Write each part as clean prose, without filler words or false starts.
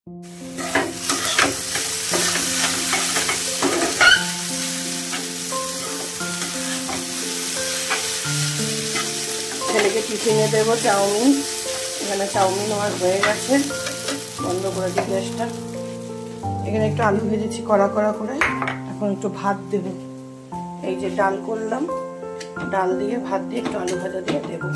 ছেলেকে টিফিনে দেবো চাউমিন। এখানে চাউমিন আমার হয়ে গেছে, বন্ধ করে দিই গ্যাসটা। এখানে একটু আলু ভেজেছি কড়া কড়া করে, এখন একটু ভাত দেব। এই যে ডাল করলাম, ডাল দিয়ে ভাত দিয়ে একটু আলু ভাজা দিয়ে দেবো।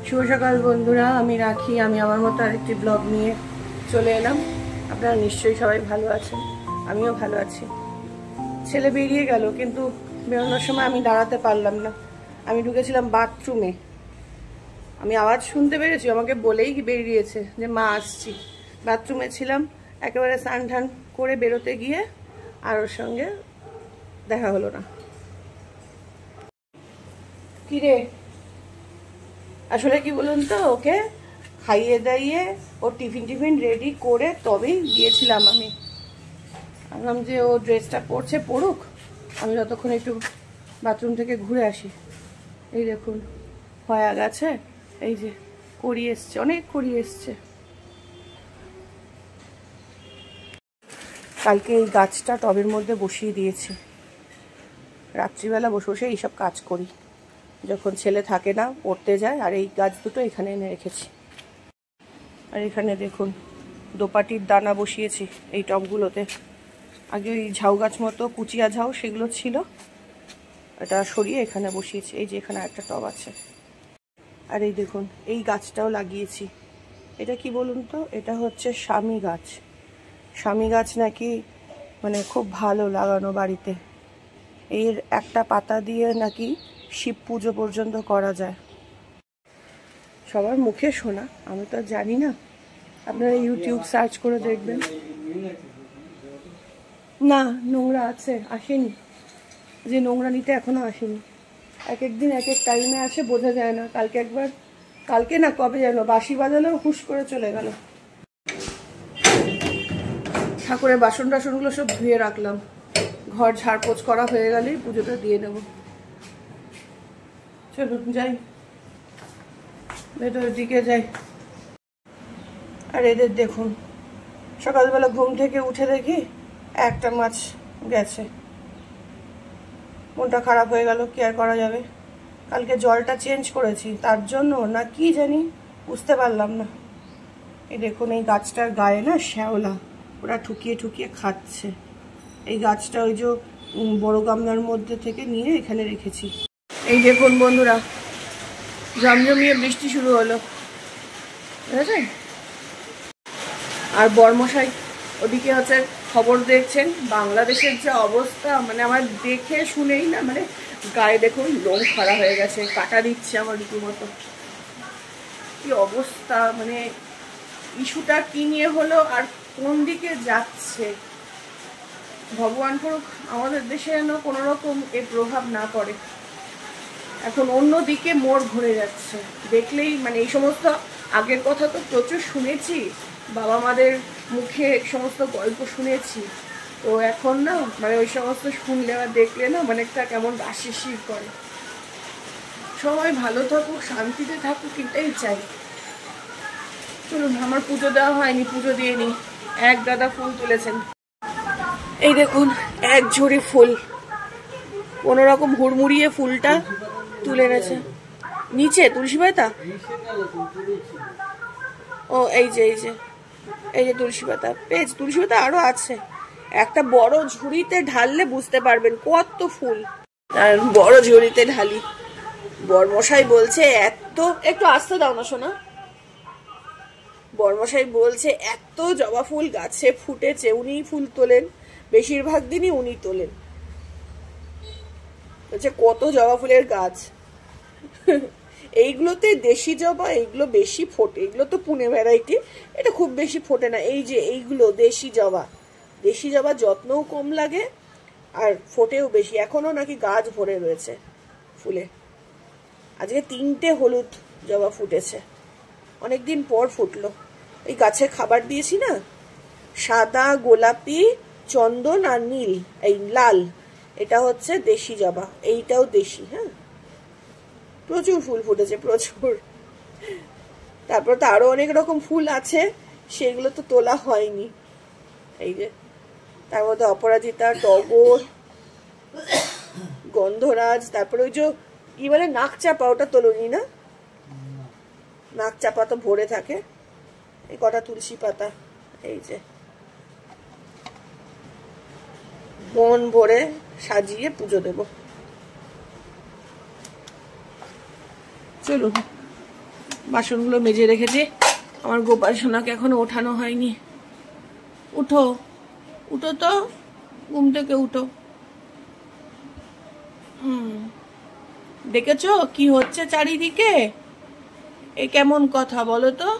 শুভ সকাল বন্ধুরা, আমি রাখি। আমি আমার মতো আরেকটি ব্লগ নিয়ে চলে এলাম। আপনারা নিশ্চয়ই সবাই ভালো আছেন, আমিও ভালো আছি। ছেলে বেরিয়ে গেল, কিন্তু বেরোনোর সময় আমি দাঁড়াতে পারলাম না। আমি ঢুকেছিলাম বাথরুমে, আমি আওয়াজ শুনতে পেরেছি, আমাকে বলেই বেরিয়েছে যে মা আসছি। বাথরুমে ছিলাম, একেবারে স্নান টান করে বেরোতে গিয়ে আর ওর সঙ্গে দেখা হলো না। কিরে, আসলে কি বলুন তো, ওকে খাইয়ে দাইয়ে ওর টিফিন রেডি করে তবেই গিয়েছিলাম। আমি ভাবলাম যে ও ড্রেসটা পরছে, পড়ুক, আমি যতক্ষণ একটু বাথরুম থেকে ঘুরে আসি। এই দেখুন হয়ে গেছে, এই যে কড়ি এসছে, অনেক কড়ি এসছে। কালকে এই গাছটা টবের মধ্যে বসিয়ে দিয়েছি, রাত্রিবেলা বসে বসে এইসব কাজ করি যখন ছেলে থাকে না, পড়তে যায়। আর এই গাছ দুটো এখানে এনে রেখেছি। আর এখানে দেখুন দোপাটির দানা বসিয়েছি এই টবগুলোতে। আগে ওই ঝাউ গাছ মতো কুচিয়া ঝাউ সেগুলো ছিল, এটা সরিয়ে এখানে বসিয়েছি। এই যে এখানে একটা টব আছে। আর এই দেখুন এই গাছটাও লাগিয়েছি। এটা কি বলুন তো, এটা হচ্ছে স্বামী গাছ। স্বামী গাছ নাকি মানে খুব ভালো লাগানো বাড়িতে। এর একটা পাতা দিয়ে নাকি শিব পুজো পর্যন্ত করা যায়। সবার মুখে শোনা, আমি তো জানি না, আপনারা ইউটিউব সার্চ করে দেখবেন। না, নোংরা আছে, আসেনি, যে নোংরা নিতে এখনো আসেনি। এক এক দিন এক এক টাইমে আসে, বোঝা যায় না। কালকে একবার, কালকে না কবে যেন বাঁশি বাজালো, হুশ করে চলে গেল। ঠাকুরের বাসন টাসনগুলো সব ধুয়ে রাখলাম, ঘর ঝাড়পোছ করা হয়ে গেলেই পুজোটা দিয়ে নেব। চলুন যাই, ভেতরের দিকে যাই। আর এদের দেখুন, সকালবেলা ঘুম থেকে উঠে দেখি একটা মাছ গেছে। মনটা খারাপ হয়ে গেল, কি আর করা যাবে। কালকে জলটা চেঞ্জ করেছি, তার জন্য না কি জানি, বুঝতে পারলাম না। এই দেখুন এই গাছটার গায়ে না শ্যাওলা, ওরা ঠুকিয়ে ঠুকিয়ে খাচ্ছে। এই গাছটা ওই যে বড় গামলার মধ্যে থেকে নিয়ে এখানে রেখেছি। এই দেখুন বন্ধুরা, জমজমিয়ে বৃষ্টি শুরু হলো, বুঝেছেন? আর বর্মশাই ওদিকে হচ্ছে খবর দেখছেন। বাংলাদেশের যে অবস্থা, মানে আমার দেখে শুনেই না, মানে গায়ে দেখুন লোম খাড়া হয়ে গেছে, কাটা দিচ্ছে আমার রীতিমতো। কি অবস্থা, মানে ইস্যুটা কি নিয়ে হলো আর কোন দিকে যাচ্ছে, ভগবান করুক আমাদের দেশে যেন কোনো রকম এর প্রভাব না পড়ে। এখন অন্য দিকে মোড় ঘুরে যাচ্ছে দেখলেই, মানে এই সমস্ত আগের কথা তো প্রচুর শুনেছি, বাবা মাদের মুখে সমস্ত গল্প শুনেছি, তো এখন না মানে ওই সমস্ত শুনলে আর দেখলে না মানে একটা কেমন শিরশির করে। সবাই ভালো থাকুক, শান্তিতে থাকুক, এটাই চাই। চলুন, আমার পুজো দেওয়া হয়নি, পুজো দিয়ে নিই। এক গাদা ফুল তুলেছেন, এই দেখুন এক ঝুড়ি ফুল, কোনো রকম হুড়মুড়িয়ে ফুলটা তুলে এনেছে। নিচে তুলসী পাতা, ও এই যে এই যে এই যে তুলসী পাতা পেয়েছি। তুলসী পাতা আরো আছে, একটা বড় ঝুড়িতে ঢাললে বুঝতে পারবেন কত ফুল। আর বড় ঝুড়িতে ঢালি। বর্মশাই বলছে এত, একটু আস্তে দাও না শোনা। বর্মশাই বলছে এত জবা ফুল গাছে ফুটেছে, উনিই ফুল তোলেন, বেশিরভাগ দিনই উনি তোলেন। বলছে কত জবা ফুলের গাছ। এইগুলোতে দেশি জবা, এইগুলো বেশি ফোটে, এগুলো তো পুনে ভ্যারাইটি, এটা খুব বেশি ফোটে না। এই যে এইগুলো দেশি জবা, দেশি জবা যত্নও কম লাগে আর ফোটেও বেশি। এখনো নাকি গাছ ভরে রয়েছে ফুলে। আজকে 3টে হলুদ জবা ফুটেছে, অনেকদিন পর ফুটলো। এই গাছে খাবার দিয়েছি না, সাদা, গোলাপি, চন্দন আর নীল, এই লাল, এটা হচ্ছে দেশি জবা, এইটাও দেশি। হ্যাঁ, প্রচুর ফুল ফুটেছে, প্রচুর। তারপর তো আরো অনেক রকম ফুল আছে, সেগুলো তো তোলা হয়নি। এই যে তার মধ্যে অপরাজিতা, টগর, গন্ধরাজ, তারপরে ওই যে কি বলে নাকচাপা, ওটা তোলনি না? নাকচাপা তো ভরে থাকে। এই কটা তুলসী পাতা, এই যে বন ভরে সাজিয়ে পুজো দেব। চলুন, বাসনগুলো মেজে রেখেছি। আমার গোপাল সোনাকে এখনো ওঠানো হয়নি। উঠো, উঠো তো, ঘুম থেকে উঠো। দেখেছো কি হচ্ছে চারিদিকে? এ কেমন কথা বলো তো?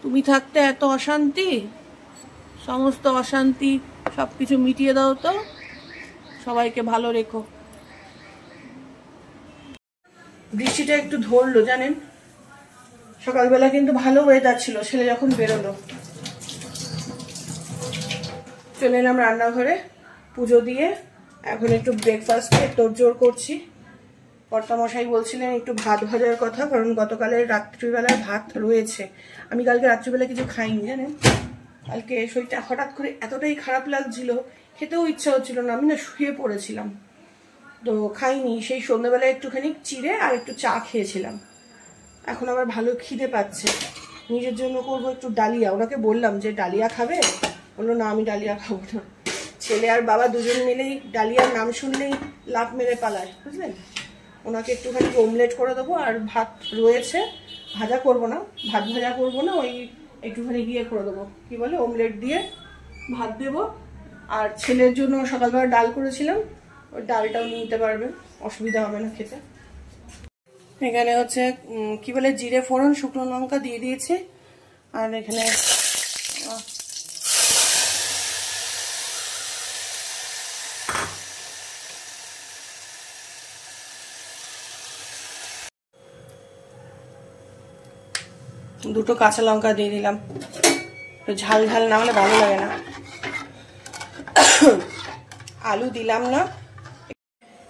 তুমি থাকতে এত অশান্তি, সমস্ত অশান্তি সবকিছু মিটিয়ে দাও তো, সবাইকে ভালো রেখো। বৃষ্টিটা একটু ধরলো জানেন, সকালবেলা কিন্তু ভালো ওয়েদার ছিল, ছেলে যখন বেরোলো। চলে এলাম রান্নাঘরে, পুজো দিয়ে এখন একটু ব্রেকফাস্টে তোড়জোড় করছি। কর্তামশাই বলছিলেন একটু ভাত ভাজার কথা, কারণ গতকালের রাত্রিবেলার ভাত রয়েছে। আমি কালকে রাত্রিবেলা কিছু খাইনি জানেন, কালকে শরীরটা হঠাৎ করে এতটাই খারাপ লাগছিল, খেতেও ইচ্ছা হচ্ছিল না, আমি না শুয়ে পড়েছিলাম, তো খাইনি। সেই সন্ধ্যাবেলায় একটুখানি চিড়ে আর একটু চা খেয়েছিলাম। এখন আবার ভালো খিদে পাচ্ছে, নিজের জন্য করবো একটু ডালিয়া। ওনাকে বললাম যে ডালিয়া খাবে, বললো না আমি ডালিয়া খাবো না। ছেলে আর বাবা দুজন মিলেই ডালিয়ার নাম শুনলেই লাফ মেরে পালায়, বুঝলেন। ওনাকে একটুখানি অমলেট করে দেবো, আর ভাত রয়েছে, ভাজা করব না, ভাত ভাজা করবো না, ওই একটুখানি গিয়ে করে দেবো, কি বলে অমলেট দিয়ে ভাত দেবো। আর ছেলের জন্য সকালবেলা ডাল করেছিলাম, ওই ডালটাও নিয়ে নিতে পারবে, অসুবিধা হবে না খেতে। এখানে হচ্ছে কি বলে জিরে ফোড়ন, শুকনো লঙ্কা দিয়ে দিয়েছে। আর এখানে দুটো কাঁচা লঙ্কা দিয়ে দিলাম, ঝাল ঝাল না হলে ভালো লাগে না। আলু দিলাম না,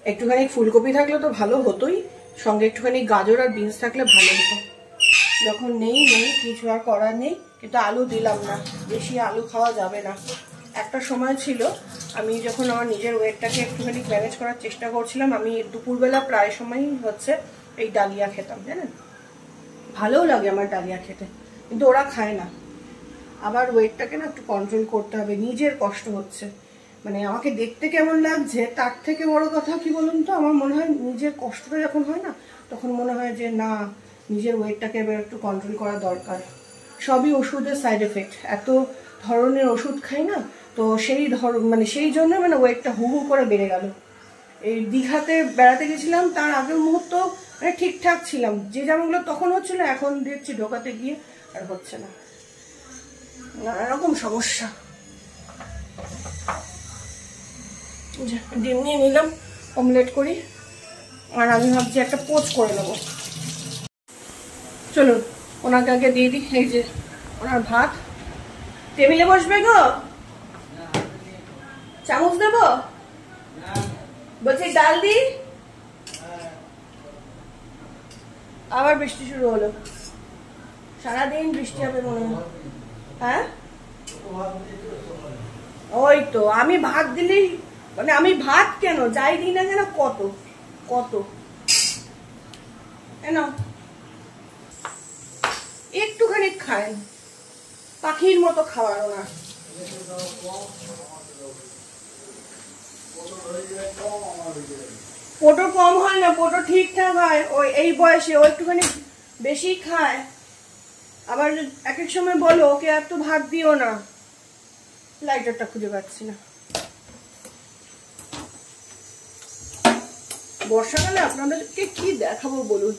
একটুখানি ফুলকপি থাকলে তো ভালো হতোই, সঙ্গে একটুখানি গাজর আর বিনস থাকলে ভালো হতো। যখন নেই কিছু আর করার নেই, কিন্তু আলু দিলাম না, বেশি আলু খাওয়া যাবে না। একটা সময় ছিল আমি যখন আমার নিজের ওয়েটটাকে একটুখানি ম্যানেজ করার চেষ্টা করছিলাম, আমি দুপুরবেলা প্রায় সময়ই হচ্ছে এই ডালিয়া খেতাম জানেন, ভালোও লাগে আমার ডালিয়া খেতে, কিন্তু ওরা খায় না। আবার ওয়েটটাকে না একটু কন্ট্রোল করতে হবে, নিজের কষ্ট হচ্ছে, মানে আমাকে দেখতে কেমন লাগছে তার থেকে বড় কথা কি বলুন তো, আমার মনে হয় নিজের কষ্টটা যখন হয় না, তখন মনে হয় যে না, নিজের ওয়েটটাকে এবার একটু কন্ট্রোল করা দরকার। সবই ওষুধের সাইড এফেক্ট, এত ধরনের ওষুধ খাই না, তো সেই জন্য মানে ওয়েটটা হু হু করে বেড়ে গেল। এই দীঘাতে বেড়াতে গেছিলাম, তার আগের মুহূর্ত মানে ঠিকঠাক ছিলাম, যে যেমনগুলো তখন হচ্ছিল এখন দেখছি ঢোকাতে গিয়ে আর হচ্ছে না, নানা রকম সমস্যা। ডিম নিয়ে নিলাম, অমলেট করি, আর আমি ভাবছি একটা পোচ করে নেবো। চলুন ওনাকে আগে দিয়ে দিই। এই যে ওনার ভাত, টেবিলে বসবে গো, চামচ দেবো, বলছি ডাল দিই। আবার বৃষ্টি শুরু হলো, সারাদিন বৃষ্টি হবে মনে হয়। হ্যাঁ ওই তো, আমি ভাত দিলেই মানে আমি ভাত কেন যাই দিই না কেন কত কত একটুখানি খায়, পাখির মতো খাওয়ানো না। পোটো কম হয় না, পোটো ঠিকঠাক হয়, ওই এই বয়সে ও একটুখানি বেশি খায়। আবার এক এক সময় বলো ওকে এত ভাত দিও না। লাইটারটা খুঁজে পাচ্ছি না। বর্ষাকালে আপনাদেরকে কি দেখাবো বলুন,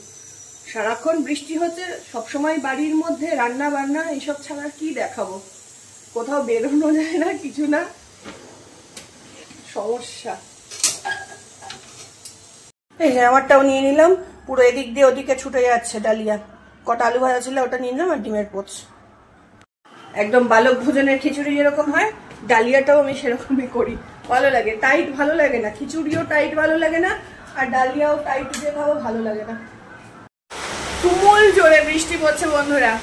সারাক্ষণ বৃষ্টি হচ্ছে, সবসময় বাড়ির মধ্যে রান্না বান্না এইসব ছাড়া কি দেখাবো, কোথাও বেরোনো যায় না, কিছু না, সমস্যা। এই যে আমারটাও নিয়ে নিলাম, পুরো এদিক দিয়ে ওদিকে ছুটে যাচ্ছে ডালিয়া। কটা আলু ভাজা ছিল ওটা নিয়ে নিলাম, আর ডিমের পোচ। একদম বালক ভোজনের খিচুড়ি যেরকম হয়, ডালিয়াটাও আমি সেরকমই করি, ভালো লাগে। টাইট ভালো লাগে না, খিচুড়িও টাইট ভালো লাগে না, আর ডালিয়াও টাইট দিয়ে খাবো, ভালো লাগে না। তুমুল জোরে বৃষ্টি পড়ছে বন্ধুরা,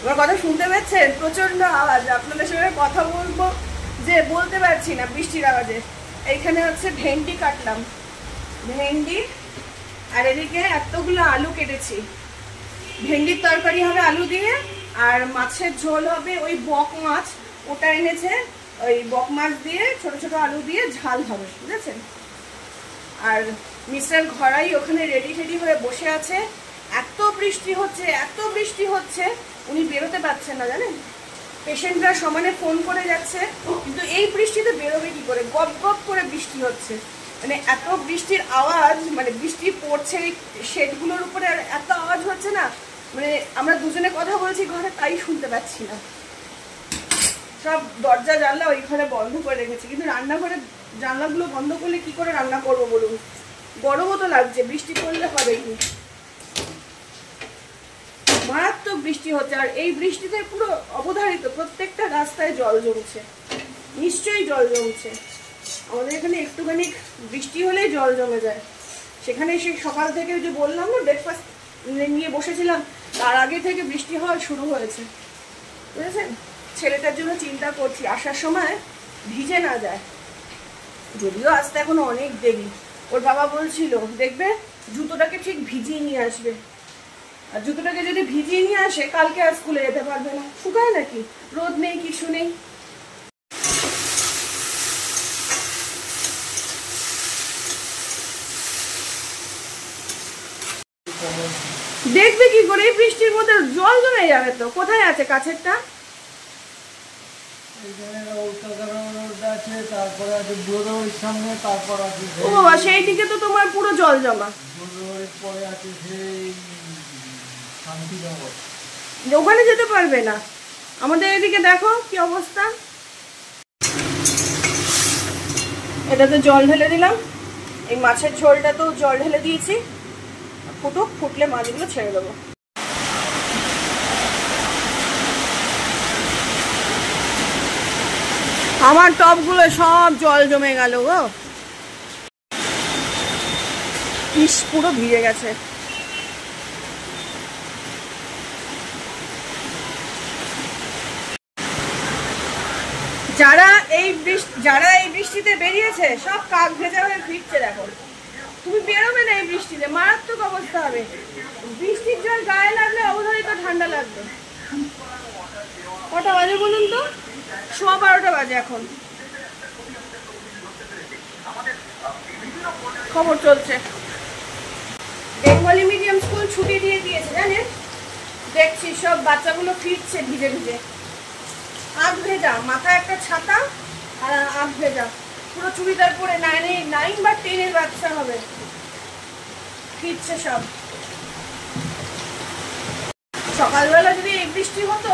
আমার কথা শুনতে পাচ্ছেন? প্রচন্ড আওয়াজ, আপনাদের সঙ্গে কথা বলবো যে বলতে পারছি না বৃষ্টির আওয়াজে। এইখানে হচ্ছে ভেন্ডি কাটলাম, ভেন্ডি, আর এদিকে এতগুলো আলু কেটেছি। ভেন্ডির তরকারি হবে আলু দিয়ে, আর মাছের ঝোল হবে ওই বক মাছ, ওটা এনেছে, ওই বক মাছ দিয়ে ছোট ছোট আলু দিয়ে ঝাল হবে, বুঝেছেন? আর মিস্টার ঘরাই ওখানে রেডি টেডি হয়ে বসে আছে। এত বৃষ্টি হচ্ছে, এত বৃষ্টি হচ্ছে, উনি বেরোতে পারছেন না, জানেন? পেশেন্টরা সমানে ফোন করে যাচ্ছে, কিন্তু এই বৃষ্টিতে বেরোবে কি করে? গপ গপ করে বৃষ্টি হচ্ছে, মানে এত বৃষ্টির আওয়াজ, মানে বৃষ্টি পড়ছে শেডগুলোর উপরে, আর এত আওয়াজ হচ্ছে না, মানে আমরা দুজনে কথা বলছি ঘরে, তাই শুনতে পাচ্ছি না। সব দরজা জানলা ওই ঘরে বন্ধ করে রেখেছি, কিন্তু রান্নাঘরের জানলাগুলো বন্ধ করলে কি করে রান্না করবো বলুন? গরমও তো লাগছে, বৃষ্টি পড়লে হবে কি? মারাত্মক বৃষ্টি হচ্ছে, আর এই বৃষ্টিতে পুরো অবধারিত প্রত্যেকটা রাস্তায় জল জমছে, নিশ্চয়ই জল জমছে। আমাদের এখানে একটুখানি বৃষ্টি হলেই জল জমে যায়। সেখানে সে সকাল থেকে যে বললাম না, ব্রেকফাস্ট নিয়ে বসেছিলাম, তার আগে থেকে বৃষ্টি হওয়া শুরু হয়েছে, বুঝেছেন? ছেলেটার জন্য চিন্তা করছি আসার সময় ভিজে না যায়, যদিও আসতে এখনো অনেক দেরি। ওর বাবা বলছিল দেখবে জুতোটাকে ঠিক ভিজিয়ে নিয়ে আসবে, আর জুতোটাকে যদি ভিজিয়ে নিয়ে আসে কালকে আর স্কুলে যেতে পারবে না। শুকায় নাকি? রোদ নেই, কিছু নেই। দেখবে কি করে এই বৃষ্টির মধ্যে? জল জমে যাবে তো। কোথায় আছে কাছেরটা? ও বাবা, সেই দিকে তো তোমার পুরো জল জমা। ওখানে যেতে পারবে না, আমাদের এদিকে দেখো কি অবস্থা। এটাতে জল ঢেলে দিলাম, এই মাছের ঝোলটা তো জল ঢেলে দিয়েছি, ফুটুক, ফুটলে মাছগুলো ছেড়ে দেবো। আমার টপগুলো সব জল জমে গেল গো, ইস পুরো ভিজে গেছে। যারা এই বৃষ্টিতে বেরিয়েছে সব কাক ভেজা হয়ে ফিরছে। দেখো, তুমি বেরোবে না এই বৃষ্টিতে, মারাত্মক অবস্থা হবে। বৃষ্টির জল গায়ে লাগলে অবধারিত ঠান্ডা লাগবে। কটা বাজে বলুন তো? 12:15 বাজে এখন। খবর চলছে, বেঙ্গলি মিডিয়াম স্কুল ছুটি দিয়ে দিয়েছে, জানেন? দেখছি সব বাচ্চাগুলো ফিরছে ভিজে ভিজে, আধ ভেজা, মাথায় একটা ছাতা আর আধ ভেজা, পুরো চুড়িদার পরে। 9 বা 10 বাচ্চা হবে, ফিরছে সব। সকালবেলা যদি এই বৃষ্টি হতো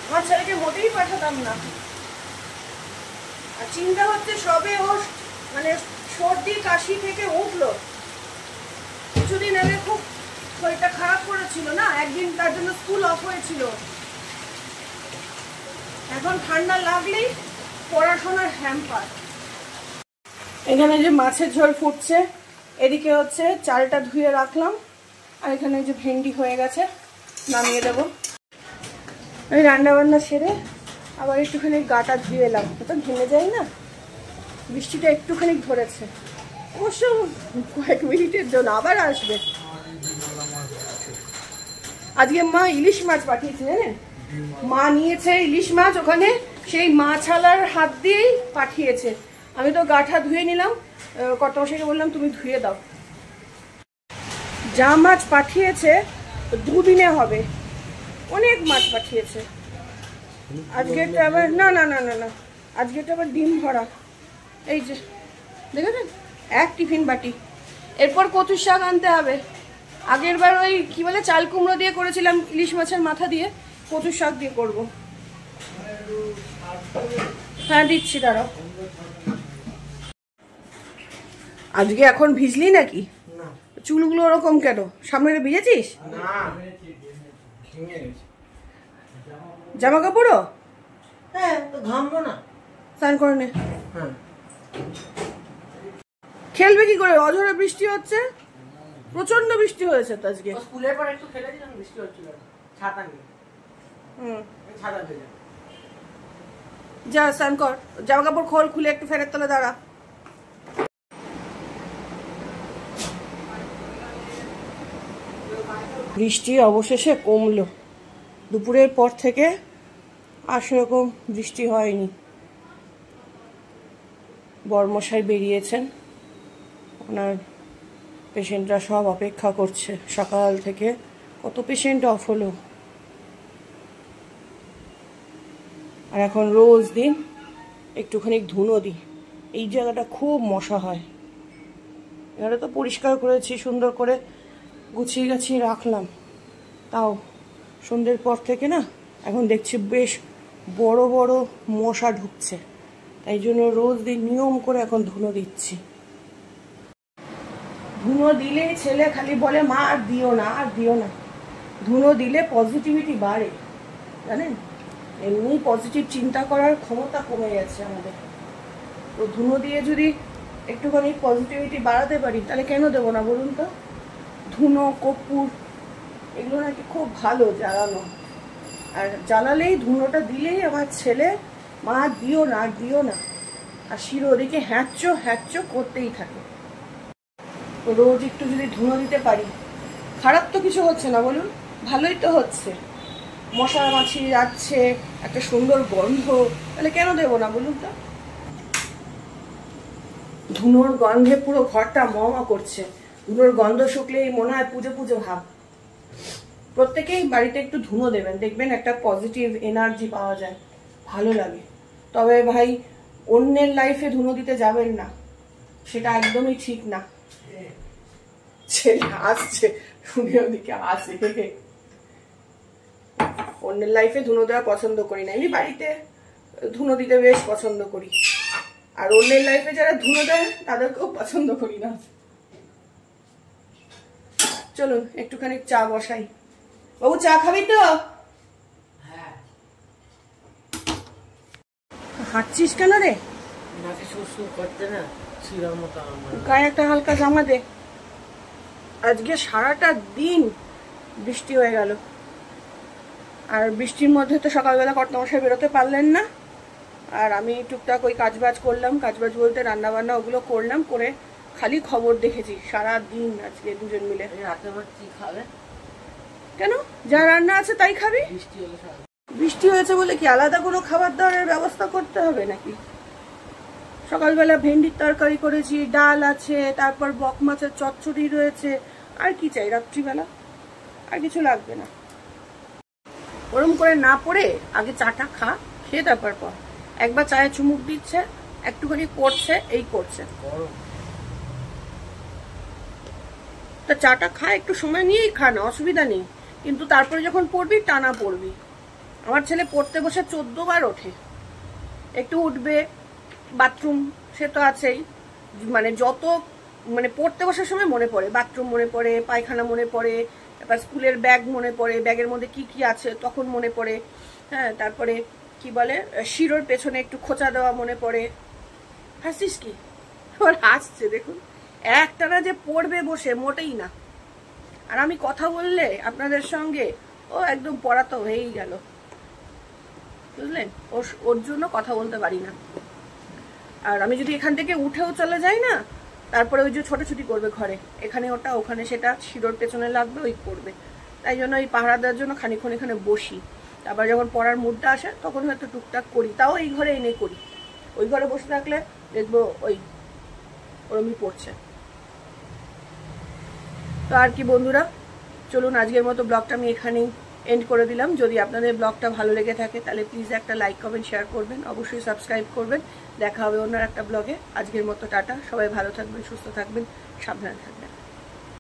আমার ছেলেকে মোটেই পাঠাতাম না। আর চিন্তা হচ্ছে সবে ও মানে সর্দি কাশি থেকে উঠলো, কিছুদিন আগে খুব শরীরটা খারাপ করেছিল না, একদিন তার জন্য স্কুল অফ হয়েছিল। এখন ঠান্ডা লাগলেই পড়াশোনার হ্যাম্পার। এখানে যে মাছের ঝোল ফুটছে, এদিকে হচ্ছে চালটা ধুয়ে রাখলাম, আর এখানে যে ভেন্ডি হয়ে গেছে, নামিয়ে দেবো। আমি রান্না বান্না সেরে আবার একটুখানি গাটা ধুয়ে এলাম, ওটা ঘেমে যায় না, বৃষ্টিটা একটুখানি ধরেছে, অবশ্য কয়েক মিনিটের জন্য, আবার আসবে। আজকে মা ইলিশ মাছ পাঠিয়েছে, জানেন? মা নিয়েছে ইলিশ মাছ ওখানে, সেই মাছালার হাত দিয়েই পাঠিয়েছে। আমি তো গাঠা ধুয়ে নিলাম, কর্তামশাইকে বললাম তুমি ধুয়ে দাও। যা মাছ পাঠিয়েছে 2 দিনে হবে, অনেক মাছ পাঠিয়েছে। আজকেরটা আবার না না না না না আজকেরটা আবার ডিম ভরা, এই যে দেখেছেন, 1 টিফিন বাটি। এরপর কচুর শাক আনতে হবে। আগের বার ওই কি বলে চাল কুমড়ো দিয়ে করেছিলাম, ইলিশ মাছের মাথা দিয়ে, কচুর শাক দিয়ে করব। হ্যাঁ দিচ্ছি, দাঁড়াও। আজকে এখন ভিজলি নাকি? চুলগুলো ওরকম কেন? সামনে ভিজেছিস? জামা কাপড়ও? হ্যাঁ, ঘামবো না, স্নান করে নে। খেলবে কি করে? অঝরে বৃষ্টি হচ্ছে, প্রচন্ড বৃষ্টি হয়েছে তো আজকে। স্কুলের পর একটু খেলেছিলাম, বৃষ্টি হচ্ছিল, ছাতা নিয়ে। ছাতা ভেজা। যা স্নান কর, জামা কাপড় খোল, খুলে একটু ফ্যানের তলে দাঁড়া। বৃষ্টি অবশেষে কমলো। দুপুরের পর থেকে আর সেরকম বৃষ্টি হয়নি। বরমশাই বেরিয়েছেন, ওনার পেশেন্টরা সব অপেক্ষা করছে। সকাল থেকে কত পেশেন্ট অফ হলো। আর এখন রোজ দিন একটুখানি ধুনো দিই। এই জায়গাটা খুব মশা হয়। এখানে তো পরিষ্কার করেছি, সুন্দর করে গুছিয়ে গাছিয়ে রাখলাম, তাও সন্ধ্যের পর থেকে না এখন দেখছি বেশ বড় বড় মশা ঢুকছে। তাই জন্য রোজ দিন নিয়ম করে এখন ধুনো দিচ্ছি। ধুনো দিলে ছেলে খালি বলে মা আর দিও না, আর দিও না। ধুনো দিলে পজিটিভিটি বাড়ে, জানেন? এমনি পজিটিভ চিন্তা করার ক্ষমতা কমে গেছে আমাদের। তো ধুনো দিয়ে যদি একটুখানি পজিটিভিটি বাড়াতে পারি তাহলে কেন দেবো না বলুন তো? ধুনো, কর্পূর এগুলো নাকি খুব ভালো জ্বালানো। আর জ্বালালেই, ধুনোটা দিলেই আমার ছেলে মা দিও না, আর দিও না, আর শিরো ওদিকে হ্যাঁচো হ্যাঁচো করতেই থাকে। তো রোজ একটু যদি ধুনো দিতে পারি, খারাপ তো কিছু হচ্ছে না বলুন, ভালোই তো হচ্ছে। মশা মাছি যাচ্ছে, একটা সুন্দর গন্ধ, তাহলে কেন দেবো না বলুন তো? ধুনোর গন্ধে পুরো ঘরটা মমা করছে। ধুনোর গন্ধ শুকলেই মনে হয় পুজো পুজো ভাব। প্রত্যেকেই বাড়িতে একটু ধুনো দেবেন, দেখবেন একটা পজিটিভ এনার্জি পাওয়া যায়, ভালো লাগে। তবে ভাই অন্যের লাইফে ধুনো দিতে যাবেন না, সেটা একদমই ঠিক না। ছেলে আসছে, শুনে ওদিকে আসে। অন্যের লাইফে ধুনো দেওয়া পছন্দ করি না, আমি বাড়িতে ধুনো দিতে বেশ পছন্দ করি। আর অন্যের লাইফে যারা ধুনো দেয় তাদেরকেও পছন্দ করি না। চলুন একটুখানি চা বসাই। বাবু চা খাবি তো? হ্যাঁ। হাঁটছিস কেন রে? নাকি সুসু করতে না, শিরার মতো আমার গায়ে একটা হালকা জামা দে। আজকে সারাটা দিন বৃষ্টি হয়ে গেল। আর বৃষ্টির মধ্যে তো সকালবেলা কর্তামশাই বেরোতে পারলেন না। আর আমি টুকটাক ওই কাজবাজ করলাম, কাজবাজ বলতে রান্না বান্না ওগুলো করলাম, করে খালি খবর দেখেছি সারা দিন আজকে দুজন মিলে। রাতে আবার কি খাবে? কেন, যা রান্না আছে তাই খাবি? বৃষ্টি হয়েছে বলে কি আলাদা কোনো খাবার দাবারের ব্যবস্থা করতে হবে নাকি? সকালবেলা ভেন্ডির তরকারি করেছি, ডাল আছে, তারপর বক মাছের চচ্চড়ি রয়েছে। আর কি চাই রাত্রিবেলা? আর কিছু লাগবে না। ওরম করে না পড়ে আগে চাটা খা, খেয়ে তারপর পর। একবার চায়ে চুমুক দিচ্ছে, একটুখানি পড়ছে, এই করছে। তা চাটা খা, একটু সময় নিয়েই খা, না অসুবিধা নেই, কিন্তু তারপরে যখন পড়বি টানা পড়বি। আমার ছেলে পড়তে বসে 14 বার ওঠে। একটু উঠবে, বাথরুম সে তো আছেই, মানে যত মানে পড়তে বসার সময় মনে পড়ে, বাথরুম মনে পড়ে, পায়খানা মনে পড়ে, তারপর স্কুলের ব্যাগ মনে পড়ে, ব্যাগের মধ্যে কি কি আছে তখন মনে পড়ে। হ্যাঁ, তারপরে কি বলে শিরোর পেছনে একটু খোঁচা দেওয়া মনে পড়ে। হাসিস কি? ওর হাসছে দেখুন। একটানা যে পড়বে বসে মোটেই না। আর আমি কথা বললে আপনাদের সঙ্গে ও একদম পড়া তো হয়েই গেল, বুঝলেন? ওর জন্য কথা বলতে পারি না। আর আমি যদি এখান থেকে উঠেও চলে যাই না, তারপরে ওই যে ছোটাছুটি করবে ঘরে, এখানে ওটা ওখানে সেটা, শিরোর পেছনে লাগবে, ওই করবে। তাই জন্য ওই পাহারা দেওয়ার জন্য খানিক্ষণ এখানে বসি। তারপর যখন পড়ার মুডটা আসে তখন হয়তো টুকটাক করি, তাও এই ঘরে এনে করি। ওই ঘরে বসে থাকলে দেখবো ওই ওরমই পড়ছে। তো আর কি বন্ধুরা, চলুন আজকের মতো ব্লগটা আমি এখানেই এন্ড করে দিলাম। যদি আপনাদের ব্লগটা ভালো লেগে থাকে তাহলে প্লিজ একটা লাইক, কমেন্ট, শেয়ার করবেন, অবশ্যই সাবস্ক্রাইব করবেন। দেখা হবে অন্য একটা ব্লগে। আজকের মতো টাটা, সবাই ভালো থাকবেন, সুস্থ থাকবেন, সাবধানে থাকবেন।